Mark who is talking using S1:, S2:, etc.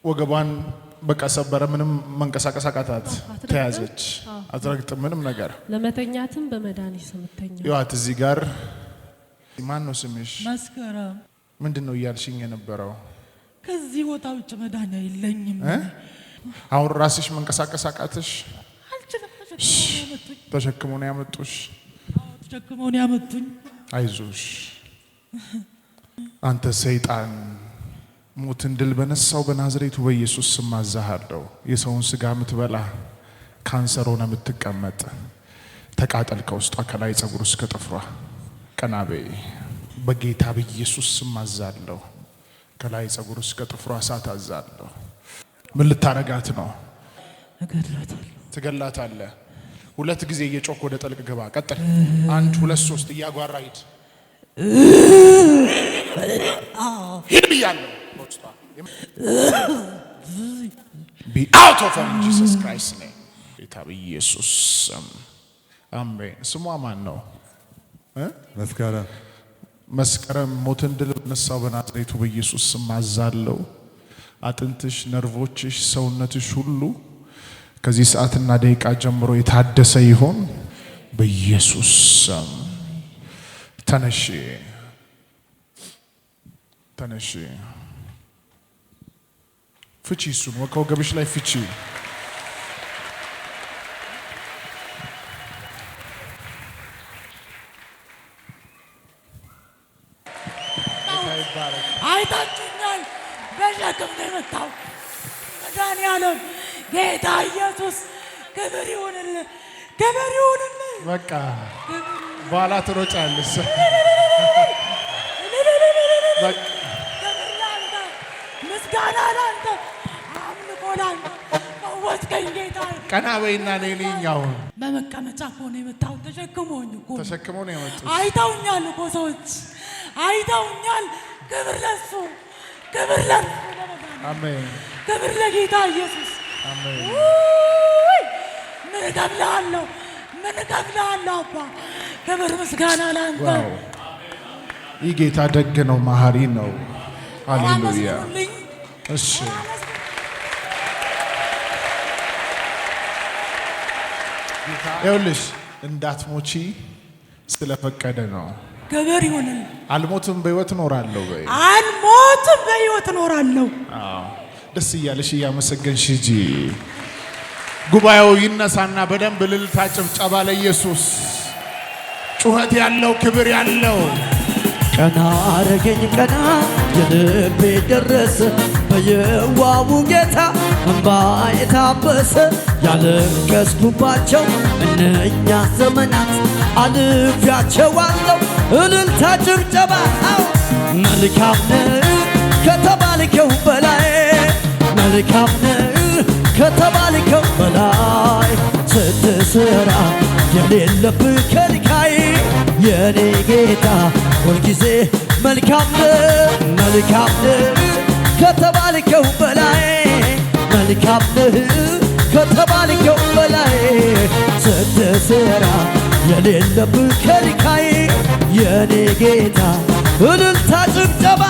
S1: ወገቧን በቃ ሰበረ። ምንም መንቀሳቀስ አቃታት። ተያዘች። አትረግጥም ምንም ነገር።
S2: ለመተኛትም በመድኃኒት ሰምተኛ
S1: ይዋት እዚህ ጋር ማን ነው ስምሽ?
S3: መስከረም።
S1: ምንድነው እያልሽኝ የነበረው?
S3: ከዚህ ቦታ ውጭ መዳኛ የለኝም።
S1: አሁን ራስሽ መንቀሳቀስ አቃተሽ?
S3: አልችልም።
S1: ተሸክመው ነው ያመጡሽ?
S3: ተሸክመው ነው ያመጡኝ።
S1: አይዞሽ አንተ ሰይጣን ሞትን ድል በነሳው በናዝሬቱ በኢየሱስ ስም አዛሃለሁ። የሰውን ስጋ ምትበላ ካንሰር ሆነ ምትቀመጥ ተቃጠል ከውስጧ ከላይ ጸጉር እስከ ጥፍሯ ቀናቤ በጌታ በኢየሱስ ስም አዛለሁ። ከላይ ጸጉር እስከ ጥፍሯ እሳት አዛለሁ። ምን ልታረጋት ነው?
S3: እገድላታለሁ።
S1: ትገላታለህ። ሁለት ጊዜ እየጮክ ወደ ጥልቅ ግባ። ቀጥል። 1 2 3 እያጓራ ሂድ። ሂድ ብያለሁ። Be out of her in Jesus Christ's name. ጌታ በኢየሱስ ስም አሜን። ስሟ ማን ነው?
S4: መስከረም።
S1: መስከረም ሞትን ድል በነሳው በናዝሬቱ በኢየሱስ ስም አዛለሁ። አጥንትሽ፣ ነርቮችሽ፣ ሰውነትሽ ሁሉ ከዚህ ሰዓትና ደቂቃ ጀምሮ የታደሰ ይሆን በኢየሱስ ስም። ተነሺ ተነሺ። ፍቺ እሱን ወገብሽ ላይ ፍቺ።
S3: አይታችኛል። በሸክም ነው የመጣው። መድኃኒዓለም ጌታ ኢየሱስ ክብር ይሁንልህ፣ ክብር ይሁንልህ።
S1: በቃ በኋላ ትሮጫለሽ።
S3: ምስጋና ላንተ፣ አምልኮ ላንተ። ፈወስከኝ ጌታ።
S1: ቀና በይና ነይልኛው።
S3: በመቀመጫ እኮ ነው የመጣው። ተሸክሞኝ እኮ
S1: ተሸክመው ነው የመጡት።
S3: አይተውኛል እኮ ሰዎች አይተውኛል። ክብር ለሱ፣ ክብር ለሱ።
S1: አሜን።
S3: ክብር ለጌታ ኢየሱስ።
S1: አሜን።
S3: ምን እከፍልሃለሁ? ምን እከፍልሃለሁ? አባ ክብር ምስጋና ላንተ።
S1: ይህ ጌታ ደግ ነው፣ መሐሪ ነው። ሃሌሉያ። እሺ ይኸውልሽ እንዳትሞቺ ስለፈቀደ ነው።
S3: ክብር ይሁንልህ።
S1: አልሞትም በሕይወት እኖራለሁ በይ።
S3: አልሞትም በሕይወት እኖራለሁ።
S1: ደስ እያለሽ እያመሰገንሽ ሂጂ። ጉባኤው ይነሳና በደንብ እልልታ ጭብጨባ ለኢየሱስ። ጩኸት ያለው ክብር ያለው
S5: ቀና አረገኝ ቀና የልቤ ደረሰ በየዋቡ ጌታ እንባ የታበሰ ያለቀስኩባቸው እነኛ ዘመናት አልፌያቸዋለሁ። እልልታ ጭብጨባ። መልካም ነህ ከተባልከው በላይ፣ መልካም ነህ ከተባልከው በላይ ስትሰራ የሌለብህ ከልካይ የኔ ጌታ ሁልጊዜ መልካም ነህ፣ መልካም ነህ ከተባልከው በላይ፣ መልካም ነህ ከተባልከው በላይ ስትሰራ የሌለብህ ከልካይ የኔ ጌታ። እልልታ ጭብጨባ